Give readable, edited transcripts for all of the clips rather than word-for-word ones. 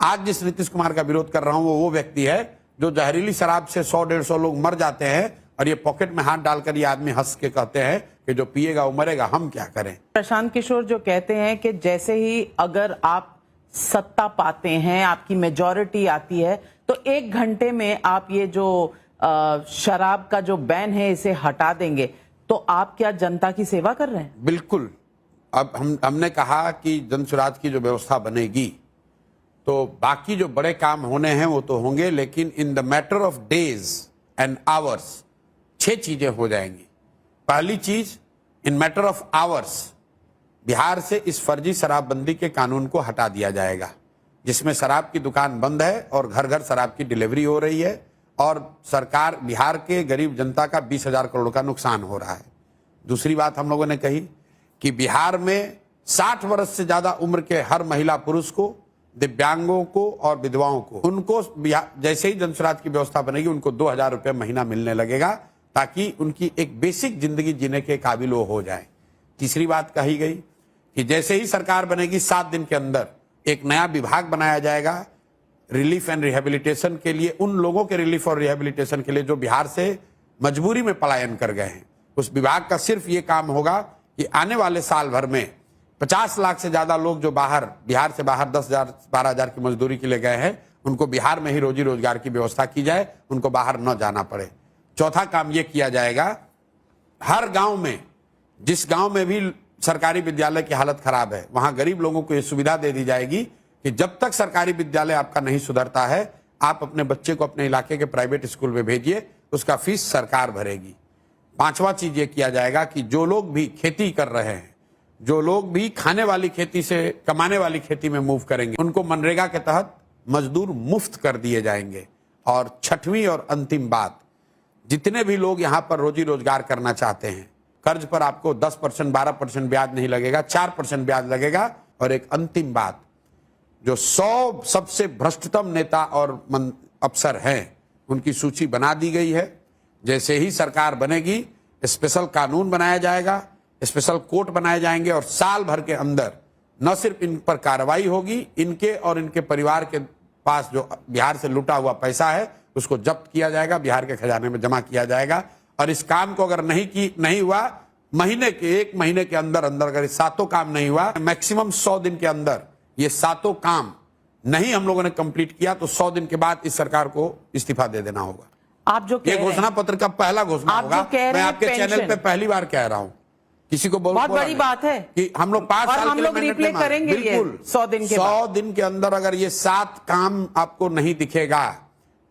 आज जिस नीतीश कुमार का विरोध कर रहा हूं वो व्यक्ति है जो जहरीली शराब से 100-150 लोग मर जाते हैं और ये पॉकेट में हाथ डालकर ये आदमी हंस के कहते हैं कि जो पिएगा वो मरेगा, हम क्या करें। प्रशांत किशोर जो कहते हैं कि जैसे ही अगर आप सत्ता पाते हैं, आपकी मेजॉरिटी आती है, तो 1 घंटे में आप ये जो शराब का जो बैन है इसे हटा देंगे, तो आप क्या जनता की सेवा कर रहे हैं? बिल्कुल। अब हमने कहा कि जन सुराज की जो व्यवस्था बनेगी तो बाकी जो बड़े काम होने हैं वो तो होंगे, लेकिन in the matter of days and hours 6 चीजें हो जाएंगी। पहली चीज, इन मैटर ऑफ आवर्स बिहार से इस फर्जी शराबबंदी के कानून को हटा दिया जाएगा, जिसमें शराब की दुकान बंद है और घर घर शराब की डिलीवरी हो रही है और सरकार बिहार के गरीब जनता का 20,000 करोड़ का नुकसान हो रहा है। दूसरी बात हम लोगों ने कही कि बिहार में 60 वर्ष से ज्यादा उम्र के हर महिला पुरुष को, दिव्यांगों को और विधवाओं को, उनको जैसे ही जनसुराज की व्यवस्था बनेगी उनको 2,000 रुपये महीना मिलने लगेगा ताकि उनकी एक बेसिक जिंदगी जीने के काबिल वो हो जाए। तीसरी बात कही गई कि जैसे ही सरकार बनेगी 7 दिन के अंदर एक नया विभाग बनाया जाएगा रिलीफ एंड रिहेबिलिटेशन के लिए, उन लोगों के रिलीफ और रिहेबिलिटेशन के लिए जो बिहार से मजबूरी में पलायन कर गए हैं। उस विभाग का सिर्फ ये काम होगा कि आने वाले साल भर में 50 लाख से ज्यादा लोग जो बिहार से बाहर 10,000 12,000 की मजदूरी के लिए गए हैं, उनको बिहार में ही रोजी रोजगार की व्यवस्था की जाए, उनको बाहर न जाना पड़े। चौथा काम ये किया जाएगा, हर गांव में, जिस गांव में भी सरकारी विद्यालय की हालत खराब है, वहां गरीब लोगों को यह सुविधा दे दी जाएगी कि जब तक सरकारी विद्यालय आपका नहीं सुधरता है, आप अपने बच्चे को अपने इलाके के प्राइवेट स्कूल में भेजिए, उसका फीस सरकार भरेगी। 5वां चीज ये किया जाएगा कि जो लोग भी खेती कर रहे हैं, जो लोग भी खाने वाली खेती से कमाने वाली खेती में मूव करेंगे, उनको मनरेगा के तहत मजदूर मुफ्त कर दिए जाएंगे। और 6वीं और अंतिम बात, जितने भी लोग यहाँ पर रोजी रोजगार करना चाहते हैं, कर्ज पर आपको 10% 12% ब्याज नहीं लगेगा, 4% ब्याज लगेगा। और एक अंतिम बात, जो 100 सबसे भ्रष्टतम नेता और अफसर हैं उनकी सूची बना दी गई है। जैसे ही सरकार बनेगी स्पेशल कानून बनाया जाएगा, स्पेशल कोर्ट बनाए जाएंगे और साल भर के अंदर न सिर्फ इन पर कार्रवाई होगी, इनके और इनके परिवार के पास जो बिहार से लूटा हुआ पैसा है उसको जब्त किया जाएगा, बिहार के खजाने में जमा किया जाएगा। और इस काम को अगर नहीं हुआ, 1 महीने के अंदर अगर 7 काम नहीं हुआ, मैक्सिमम 100 दिन के अंदर ये 7 काम नहीं हम लोगों ने कंप्लीट किया तो 100 दिन के बाद इस सरकार को इस्तीफा दे देना होगा। आप जो ये घोषणा पत्र का पहला घोषणा होगा। मैं आपके चैनल पे पहली बार कह रहा हूं, किसी को बहुत बड़ी बात है कि हम लोग 5 साल के लिए रिप्ले करेंगे। बिल्कुल 100 दिन के अंदर अगर ये 7 काम आपको नहीं दिखेगा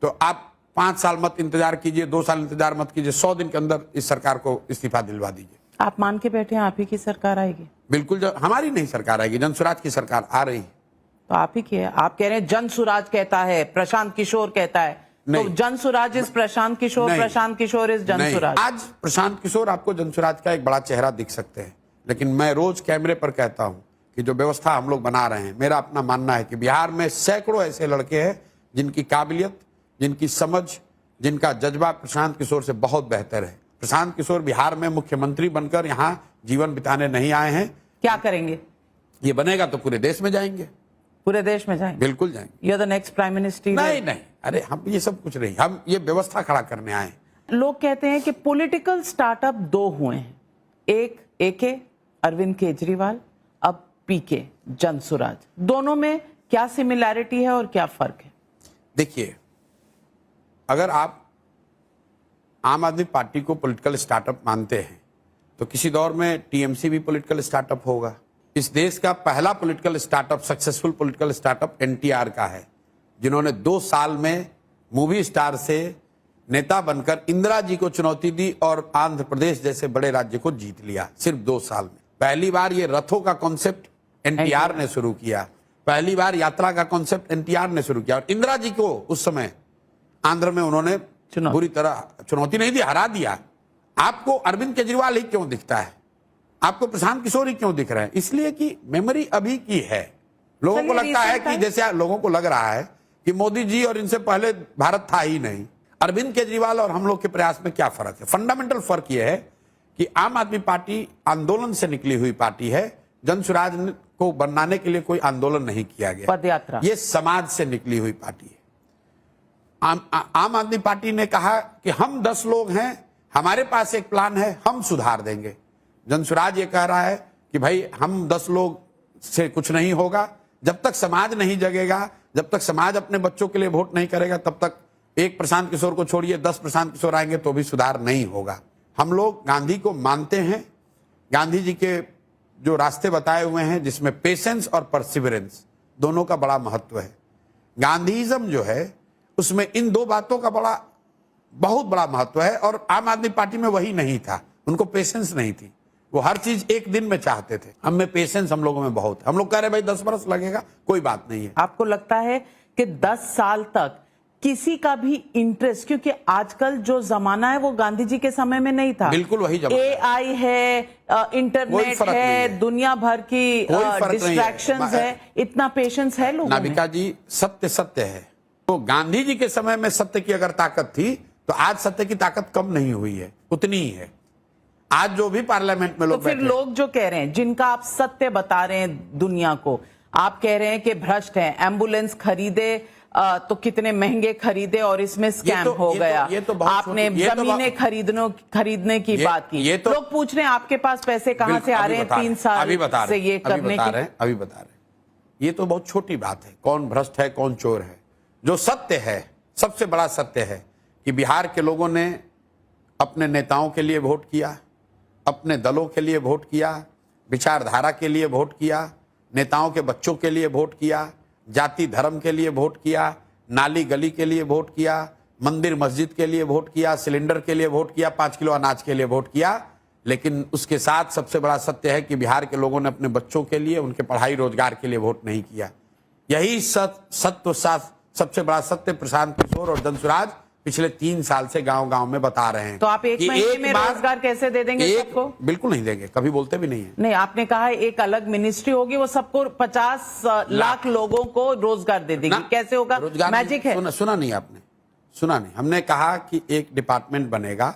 तो आप 5 साल मत इंतजार कीजिए, 2 साल इंतजार मत कीजिए, 100 दिन के अंदर इस सरकार को इस्तीफा दिलवा दीजिए। आप मान के बैठे हैं आप ही की सरकार आएगी? बिल्कुल, हमारी नहीं सरकार आएगी, जनसुराज की सरकार आ रही। तो आप ही की है। आप कह रहे हैं जनसुराज कहता है, प्रशांत किशोर कहता है, तो जनसुराज इज प्रशांत किशोर, प्रशांत किशोर इज जनसुराज। आज प्रशांत किशोर आपको जनसुराज का एक बड़ा चेहरा दिख सकते हैं, लेकिन मैं रोज कैमरे पर कहता हूं कि जो व्यवस्था हम लोग बना रहे हैं, मेरा अपना मानना है कि बिहार में सैकड़ों ऐसे लड़के हैं जिनकी काबिलियत, जिनकी समझ, जिनका जज्बा प्रशांत किशोर से बहुत बेहतर है। प्रशांत किशोर बिहार में मुख्यमंत्री बनकर यहाँ जीवन बिताने नहीं आए हैं। क्या करेंगे? ये बनेगा तो पूरे देश में जाएंगे। पूरे देश में जाएंगे? बिल्कुल जाएंगे। You are the next prime minister? नहीं, अरे हम ये सब कुछ नहीं, हम ये व्यवस्था खड़ा करने आए। लोग कहते हैं कि पॉलिटिकल स्टार्टअप 2 हुए हैं, एक एके अरविंद केजरीवाल, अब पीके जनसुराज। दोनों में क्या सिमिलैरिटी है और क्या फर्क है? देखिए, अगर आप आम आदमी पार्टी को पॉलिटिकल स्टार्टअप मानते हैं तो किसी दौर में टीएमसी भी पॉलिटिकल स्टार्टअप होगा। इस देश का पहला political startup, successful political startup NTR का है, जिन्होंने 2 साल में मूवी स्टार से नेता बनकर इंदिरा जी को चुनौती दी और आंध्र प्रदेश जैसे बड़े राज्य को जीत लिया सिर्फ 2 साल में। पहली बार ये रथों का कॉन्सेप्ट एनटीआर ने शुरू किया, पहली बार यात्रा का कॉन्सेप्ट एनटीआर ने शुरू किया और इंदिरा जी को उस समय आंध्र में उन्होंने बुरी तरह चुनौती नहीं दी, हरा दिया। आपको अरविंद केजरीवाल ही क्यों दिखता है, आपको प्रशांत किशोर ही क्यों दिख रहे हैं? इसलिए कि मेमोरी अभी की है। लोगों को लगता है कि जैसे लोगों को लग रहा है कि मोदी जी और इनसे पहले भारत था ही नहीं। अरविंद केजरीवाल और हम लोग के प्रयास में क्या फर्क है? फंडामेंटल फर्क यह है कि आम आदमी पार्टी आंदोलन से निकली हुई पार्टी है, जनसुराज को बनाने के लिए कोई आंदोलन नहीं किया गया। पदयात्रा, ये समाज से निकली हुई पार्टी है। आम आदमी पार्टी ने कहा कि हम 10 लोग हैं, हमारे पास एक प्लान है, हम सुधार देंगे। जनसुराज ये कह रहा है कि भाई हम 10 लोग से कुछ नहीं होगा। जब तक समाज नहीं जगेगा, जब तक समाज अपने बच्चों के लिए वोट नहीं करेगा, तब तक एक प्रशांत किशोर को छोड़िए 10 प्रशांत किशोर आएंगे तो भी सुधार नहीं होगा। हम लोग गांधी को मानते हैं। गांधी जी के जो रास्ते बताए हुए हैं, जिसमें पेशेंस और परसिवरेंस दोनों का बड़ा महत्व है। गांधीइज्म जो है उसमें इन 2 बातों का बहुत बड़ा महत्व है, और आम आदमी पार्टी में वही नहीं था। उनको पेशेंस नहीं थी, वो हर चीज एक दिन में चाहते थे। हम में पेशेंस हम लोगों में बहुत है। हम लोग कह रहे भाई 10 बरस लगेगा, कोई बात नहीं है। आपको लगता है कि 10 साल तक किसी का भी इंटरेस्ट, क्योंकि आजकल जो जमाना है वो गांधी जी के समय में नहीं था। बिल्कुल वही जमाना। AI है, इंटरनेट है, दुनिया भर की डिस्ट्रैक्शंस है, इतना पेशेंस है लोगों में। नाविका जी, सत्य सत्य है। तो गांधी जी के समय में सत्य की अगर ताकत थी, तो आज सत्य की ताकत कम नहीं हुई है, उतनी ही है। आज जो भी पार्लियामेंट में लोग तो फिर लोग जो कह रहे हैं, जिनका आप सत्य बता रहे हैं दुनिया को, आप कह रहे हैं कि भ्रष्ट है, एम्बुलेंस खरीदे तो कितने महंगे खरीदे और इसमें स्कैम हो गया। आपने जमीनें खरीदने की बात की। लोग पूछ रहे हैं आपके पास पैसे कहां से आ रहे हैं 3 साल से ये करने की। अभी बता रहे हैं। ये तो बहुत छोटी बात है, कौन भ्रष्ट है कौन चोर है। जो सत्य है, सबसे बड़ा सत्य है कि बिहार के लोगों ने अपने नेताओं के लिए वोट किया, अपने दलों के लिए वोट किया, विचारधारा के लिए वोट किया, नेताओं के बच्चों के लिए वोट किया, जाति धर्म के लिए वोट किया, नाली गली के लिए वोट किया, मंदिर मस्जिद के लिए वोट किया, सिलेंडर के लिए वोट किया, 5 किलो अनाज के लिए वोट किया। लेकिन उसके साथ सबसे बड़ा सत्य है कि बिहार के लोगों ने अपने बच्चों के लिए, उनके पढ़ाई रोजगार के लिए वोट नहीं किया। यही सबसे बड़ा सत्य प्रशांत किशोर और जनसुराज पिछले 3 साल से गांव-गांव में बता रहे हैं। तो आप एक महीने में रोजगार कैसे दे देंगे सबको? बिल्कुल नहीं देंगे, कभी बोलते भी नहीं है। नहीं, आपने कहा है एक अलग मिनिस्ट्री होगी, वो सबको 50 लाख लोगों को रोजगार दे देगी। कैसे होगा? मैजिक है? सुना नहीं आपने, सुना नहीं। हमने कहा कि एक डिपार्टमेंट बनेगा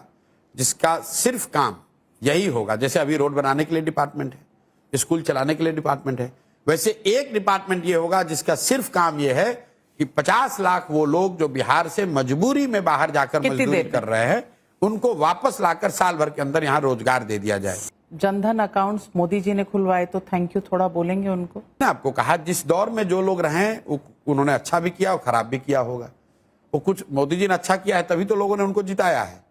जिसका सिर्फ काम यही होगा। जैसे अभी रोड बनाने के लिए डिपार्टमेंट है, स्कूल चलाने के लिए डिपार्टमेंट है, वैसे एक डिपार्टमेंट ये होगा जिसका सिर्फ काम ये है कि 50 लाख वो लोग जो बिहार से मजबूरी में बाहर जाकर मजदूरी कर रहे हैं, उनको वापस लाकर साल भर के अंदर यहाँ रोजगार दे दिया जाए। जनधन अकाउंट्स मोदी जी ने खुलवाए, तो थैंक यू थोड़ा बोलेंगे उनको? मैं आपको कहा, जिस दौर में जो लोग रहे उन्होंने अच्छा भी किया और खराब भी किया होगा। वो कुछ मोदी जी ने अच्छा किया है तभी तो लोगों ने उनको जिताया है।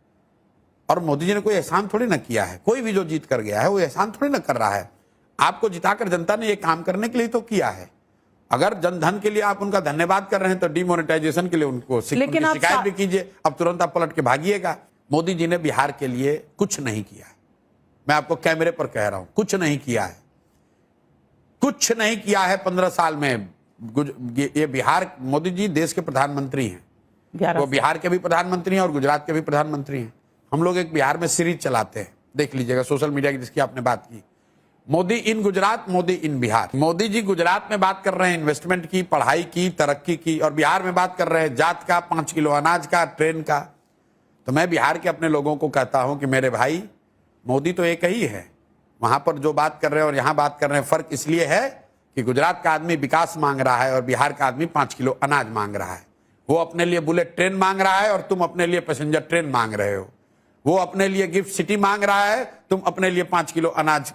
और मोदी जी ने कोई एहसान थोड़ी ना किया है। कोई भी जो जीत कर गया है वो एहसान थोड़ी ना कर रहा है। आपको जिताकर जनता ने ये काम करने के लिए तो किया है। अगर जनधन के लिए आप उनका धन्यवाद कर रहे हैं तो डिमोनेटाइजेशन के लिए उनको शिकायत भी कीजिए। अब तुरंत आप पलट के भागिएगा। मोदी जी ने बिहार के लिए कुछ नहीं किया। मैं आपको कैमरे पर कह रहा हूं, कुछ नहीं किया है, कुछ नहीं किया है 15 साल में। ये बिहार, मोदी जी देश के प्रधानमंत्री हैं, वो बिहार के भी प्रधानमंत्री हैं और गुजरात के भी प्रधानमंत्री हैं। हम लोग एक बिहार में सीरीज चलाते हैं, देख लीजिएगा, सोशल मीडिया की, जिसकी आपने बात की, मोदी इन गुजरात, मोदी इन बिहार। मोदी जी गुजरात में बात कर रहे हैं इन्वेस्टमेंट की, पढ़ाई की, तरक्की की, और बिहार में बात कर रहे हैं जात का, 5 किलो अनाज का, ट्रेन का। तो मैं बिहार के अपने लोगों को कहता हूं कि मेरे भाई, मोदी तो एक ही है। वहां पर जो बात कर रहे हैं और यहां बात कर रहे हैं, फर्क इसलिए है कि गुजरात का आदमी विकास मांग रहा है और बिहार का आदमी 5 किलो अनाज मांग रहा है। वो अपने लिए बुलेट ट्रेन मांग रहा है और तुम अपने लिए पैसेंजर ट्रेन मांग रहे हो। वो अपने लिए गिफ्ट सिटी मांग रहा है, तुम अपने लिए 5 किलो अनाज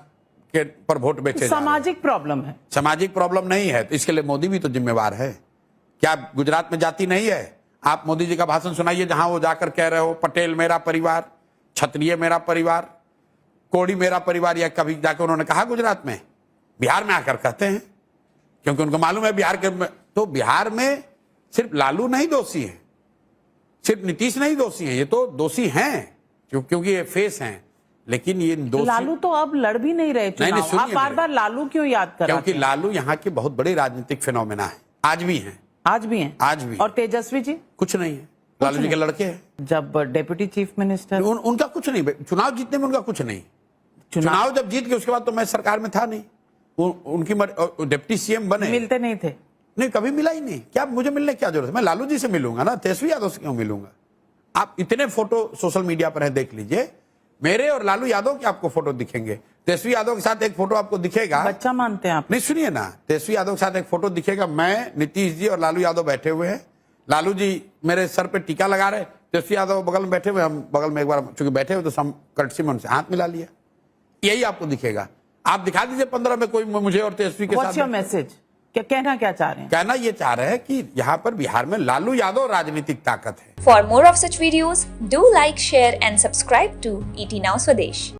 के पर वोट बेचे। सामाजिक प्रॉब्लम है। सामाजिक प्रॉब्लम नहीं है तो इसके लिए मोदी भी तो जिम्मेवार है। क्या गुजरात में जाति नहीं है? आप मोदी जी का भाषण सुनाइए जहां वो जाकर कह रहे हो पटेल मेरा परिवार, क्षत्रिय मेरा परिवार, कोड़ी मेरा परिवार, या कभी जाकर उन्होंने कहा गुजरात में? बिहार में आकर कहते हैं, क्योंकि उनको मालूम है बिहार के। तो बिहार में सिर्फ लालू नहीं दोषी है, सिर्फ नीतीश नहीं दोषी है, ये तो दोषी हैं क्योंकि ये फेस हैं। लेकिन ये लालू तो अब लड़ भी नहीं रहे चुनाव। आप बार बार लालू क्यों याद कर रहे हैं? क्योंकि लालू यहाँ के बहुत बड़े राजनीतिक फिनोमेना है, आज भी हैं। आज भी हैं? आज भी। और तेजस्वी जी? कुछ नहीं है, लालू जी के लड़के हैं। जब डेप्यूटी चीफ मिनिस्टर, उनका कुछ नहीं, चुनाव जीतने में उनका कुछ नहीं। चुनाव जब जीत के उसके बाद तो मैं सरकार में था नहीं, उनकी डिप्टी सीएम बने, मिलते नहीं थे। नहीं, कभी मिला ही नहीं। क्या मुझे मिलने क्या जरूरत है? मैं लालू जी से मिलूंगा ना, तेजस्वी यादव से क्यों मिलूंगा? आप इतने फोटो सोशल मीडिया पर है, देख लीजिए, मेरे और लालू यादव के आपको फोटो दिखेंगे। तेजस्वी यादव के साथ एक फोटो आपको दिखेगा, बच्चा मानते हैं आप? नहीं सुनिए ना, तेजस्वी यादव के साथ एक फोटो दिखेगा, मैं, नीतीश जी और लालू यादव बैठे हुए हैं। लालू जी मेरे सर पे टीका लगा रहे, तेजस्वी यादव बगल में बैठे हुए, हम बगल में एक बार चूंकि बैठे हुए तो हम कर्टसी में उनसे हाथ मिला लिया। यही आपको दिखेगा। आप दिखा दीजिए 15 में कोई मुझे और तेजस्वी के साथ। What's your message? क्या चाह रहे हैं? कहना ये चाह रहे हैं कि यहाँ पर बिहार में लालू यादव राजनीतिक ताकत है। For more of such videos, do like, share and subscribe to ET Now Swadesh.